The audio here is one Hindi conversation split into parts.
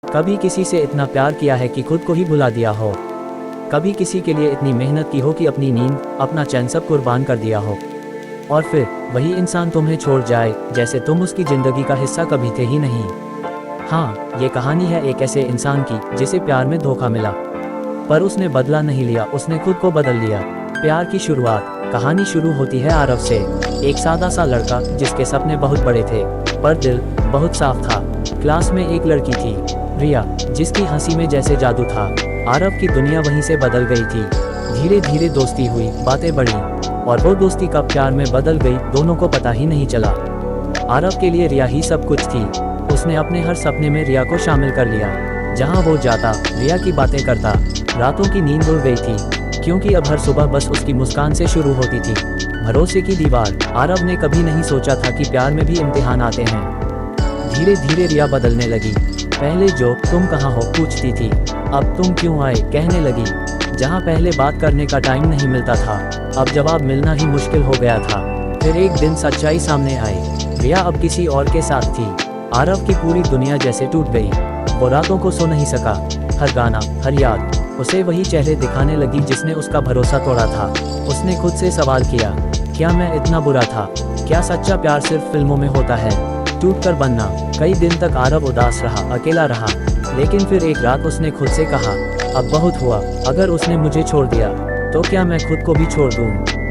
कभी किसी से इतना प्यार किया है कि खुद को ही भुला दिया हो? कभी किसी के लिए इतनी मेहनत की हो कि अपनी नींद, अपना चैन सब कुर्बान कर दिया हो, और फिर वही इंसान तुम्हें छोड़ जाए जैसे तुम उसकी ज़िंदगी का हिस्सा कभी थे ही नहीं। हाँ, ये कहानी है एक ऐसे इंसान की जिसे प्यार में धोखा मिला, पर उसने बदला नहीं लिया, उसने खुद को बदल लिया। प्यार की शुरुआत। कहानी शुरू होती है आरव से, एक सादा सा लड़का जिसके सपने बहुत बड़े थे पर दिल बहुत साफ था। क्लास में एक लड़की थी, रिया, जिसकी हंसी में जैसे जादू था। आरव की दुनिया वहीं से बदल गई थी। धीरे धीरे दोस्ती हुई, बातें बढ़ी, और वो दोस्ती कब प्यार में बदल गई दोनों को पता ही नहीं चला। आरव के लिए रिया ही सब कुछ थी। उसने अपने हर सपने में रिया को शामिल कर लिया। जहाँ वो जाता, रिया की बातें करता। रातों की नींद उड़ गई थी, क्योंकि अब हर सुबह बस उसकी मुस्कान से शुरू होती थी। भरोसे की दीवार। आरव ने कभी नहीं सोचा था कि प्यार में भी इम्तिहान आते हैं। धीरे धीरे रिया बदलने लगी। पहले जो तुम कहाँ हो पूछती थी, अब तुम क्यों आए कहने लगी। जहाँ पहले बात करने का टाइम नहीं मिलता था, अब जवाब मिलना ही मुश्किल हो गया था। फिर एक दिन सच्चाई सामने आई, रिया अब किसी और के साथ थी। आरव की पूरी दुनिया जैसे टूट गई। वो रातों को सो नहीं सका। हर गाना, हर याद उसे वही चेहरे दिखाने लगी जिसने उसका भरोसा तोड़ा था। उसने खुद से सवाल किया, क्या मैं इतना बुरा था? क्या सच्चा प्यार सिर्फ फिल्मों में होता है? टूट कर बनना। कई दिन तक आरव उदास रहा, अकेला रहा, लेकिन फिर एक रात उसने खुद से कहा, अब बहुत हुआ। अगर उसने मुझे छोड़ दिया तो क्या मैं खुद को भी छोड़ दूं?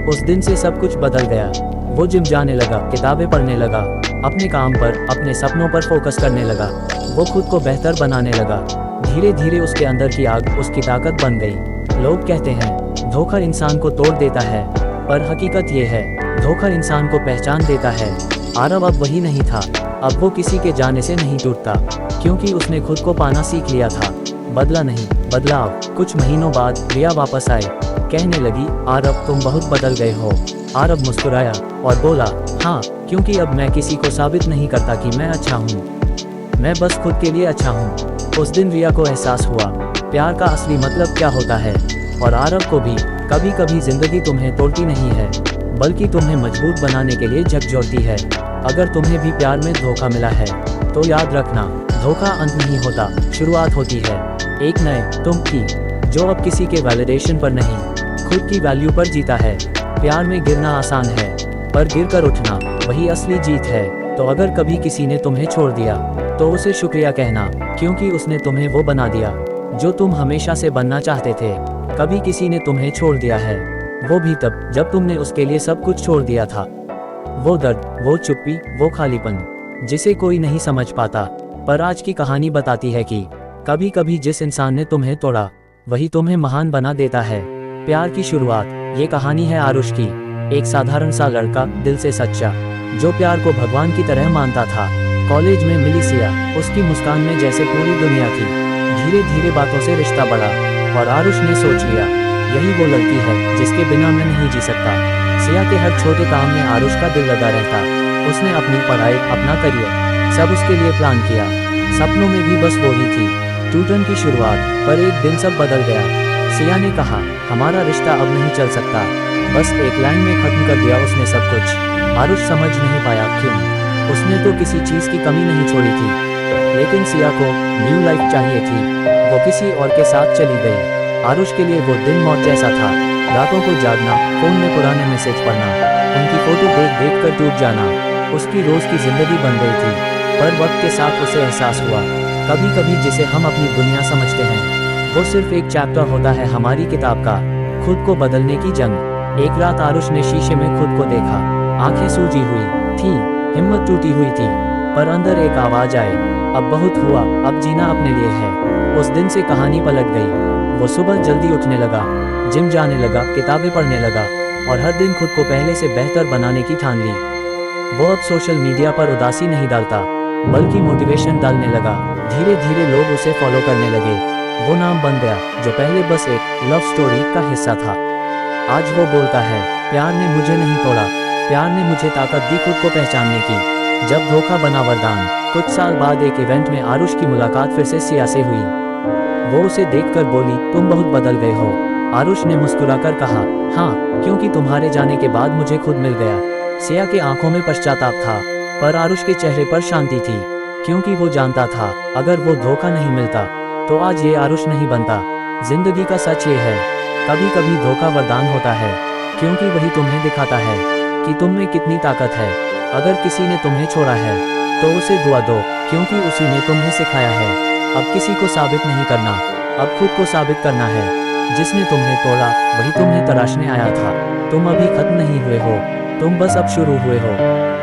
उस दिन से सब कुछ बदल गया। वो जिम जाने लगा, किताबें पढ़ने लगा, अपने काम पर, अपने सपनों पर फोकस करने लगा। वो खुद को बेहतर बनाने लगा। धीरे धीरे उसके अंदर की आग उसकी ताकत बन गई। लोग कहते हैं धोखा इंसान को तोड़ देता है, पर हकीकत ये है, धोखा इंसान को पहचान देता है। आरव अब वही नहीं था। अब वो किसी के जाने से नहीं टूटता, क्योंकि उसने खुद को पाना सीख लिया था। बदला नहीं, बदलाव। कुछ महीनों बाद रिया वापस आई, कहने लगी, आरव तुम बहुत बदल गए हो। आरव मुस्कुराया और बोला, हाँ, क्योंकि अब मैं किसी को साबित नहीं करता कि मैं अच्छा हूँ, मैं बस खुद के लिए अच्छा हूँ। उस दिन रिया को एहसास हुआ, प्यार का असली मतलब क्या होता है। और आरव को भी। कभी कभी जिंदगी तुम्हें तोड़ती नहीं है, बल्कि तुम्हें मजबूत बनाने के लिए झकझोरती है। अगर तुम्हें भी प्यार में धोखा मिला है तो याद रखना, धोखा अंत नहीं होता, शुरुआत होती है एक नए तुम की, जो अब किसी के वैलिडेशन पर नहीं, खुद की वैल्यू पर जीता है। प्यार में गिरना आसान है, पर गिरकर उठना वही असली जीत है। तो अगर कभी किसी ने तुम्हें छोड़ दिया तो उसे शुक्रिया कहना, क्योंकि उसने तुम्हें वो बना दिया जो तुम हमेशा से बनना चाहते थे। कभी किसी ने तुम्हें छोड़ दिया है, वो भी तब जब तुमने उसके लिए सब कुछ छोड़ दिया था। वो दर्द, वो चुप्पी, वो खालीपन, जिसे कोई नहीं समझ पाता। पर आज की कहानी बताती है कि कभी कभी जिस इंसान ने तुम्हें तोड़ा, वही तुम्हें महान बना देता है। प्यार की शुरुआत। ये कहानी है आरुष की, एक साधारण सा लड़का, दिल से सच्चा, जो प्यार को भगवान की तरह मानता था। कॉलेज में मिली सिया, उसकी मुस्कान में जैसे पूरी दुनिया थी। धीरे धीरे बातों से रिश्ता बढ़ा, और आरुष ने सोच लिया, यही वो लड़की है जिसके बिना मैं नहीं जी सकता। सिया के हर छोटे काम में आरुष का दिल लगा रहता। उसने अपनी पढ़ाई, अपना करियर, सब उसके लिए प्लान किया। सपनों में भी बस वो ही थी। टूटन की शुरुआत। पर एक दिन सब बदल गया। सिया ने कहा, हमारा रिश्ता अब नहीं चल सकता। बस एक लाइन में खत्म कर दिया उसने सब कुछ। आरुष समझ नहीं पाया क्यों। उसने तो किसी चीज़ की कमी नहीं छोड़ी थी, लेकिन सिया को न्यू लाइफ चाहिए थी। वो किसी और के साथ चली गई। आरुष के लिए वो दिन मौत जैसा था। रातों को जागना, फोन में पुराने मैसेज पढ़ना, उनकी फोटो देख देख कर टूट जाना, उसकी रोज की जिंदगी बन गई थी। पर वक्त के साथ उसे एहसास हुआ, कभी कभी जिसे हम अपनी दुनिया समझते हैं, वो सिर्फ एक चैप्टर होता है हमारी किताब का। खुद को बदलने की जंग। एक रात आरुष ने शीशे में खुद को देखा। आंखें सूजी हुई थी, हिम्मत टूटी हुई थी, पर अंदर एक आवाज आई, अब बहुत हुआ, अब जीना अपने लिए है। उस दिन से कहानी पलट गई। वो सुबह जल्दी उठने लगा, जिम जाने लगा, किताबें पढ़ने लगा, और हर दिन खुद को पहले से बेहतर बनाने की ठान ली। वो अब सोशल मीडिया पर उदासी नहीं डालता, बल्कि मोटिवेशन डालने लगा। धीरे धीरे लोग उसे फॉलो करने लगे। वो नाम बन गया जो पहले बस एक लव स्टोरी का हिस्सा था। आज वो बोलता है, प्यार ने मुझे नहीं तोड़ा, प्यार ने मुझे ताकत दी खुद को पहचानने की। जब धोखा बना वरदान। कुछ साल बाद एक इवेंट में आरुष की मुलाकात फिर से सिया से हुई। वो उसे देखकर बोली, तुम बहुत बदल गए हो। आरुष ने मुस्कुराकर कहा, हाँ, क्योंकि तुम्हारे जाने के बाद मुझे खुद मिल गया। सिया की आंखों में पश्चाताप था, पर आरुष के चेहरे पर शांति थी, क्योंकि वो जानता था अगर वो धोखा नहीं मिलता तो आज ये आरुष नहीं बनता। जिंदगी का सच ये है, कभी कभी धोखा वरदान होता है, क्योंकि वही तुम्हें दिखाता है कि तुम में कितनी ताकत है। अगर किसी ने तुम्हें छोड़ा है तो उसे दुआ दो, क्योंकि उसी ने तुम्हें सिखाया है। अब किसी को साबित नहीं करना, अब खुद को साबित करना है। जिसने तुम्हें तोड़ा वही तुम्हें तराशने आया था। तुम अभी खत्म नहीं हुए हो, तुम बस अब शुरू हुए हो।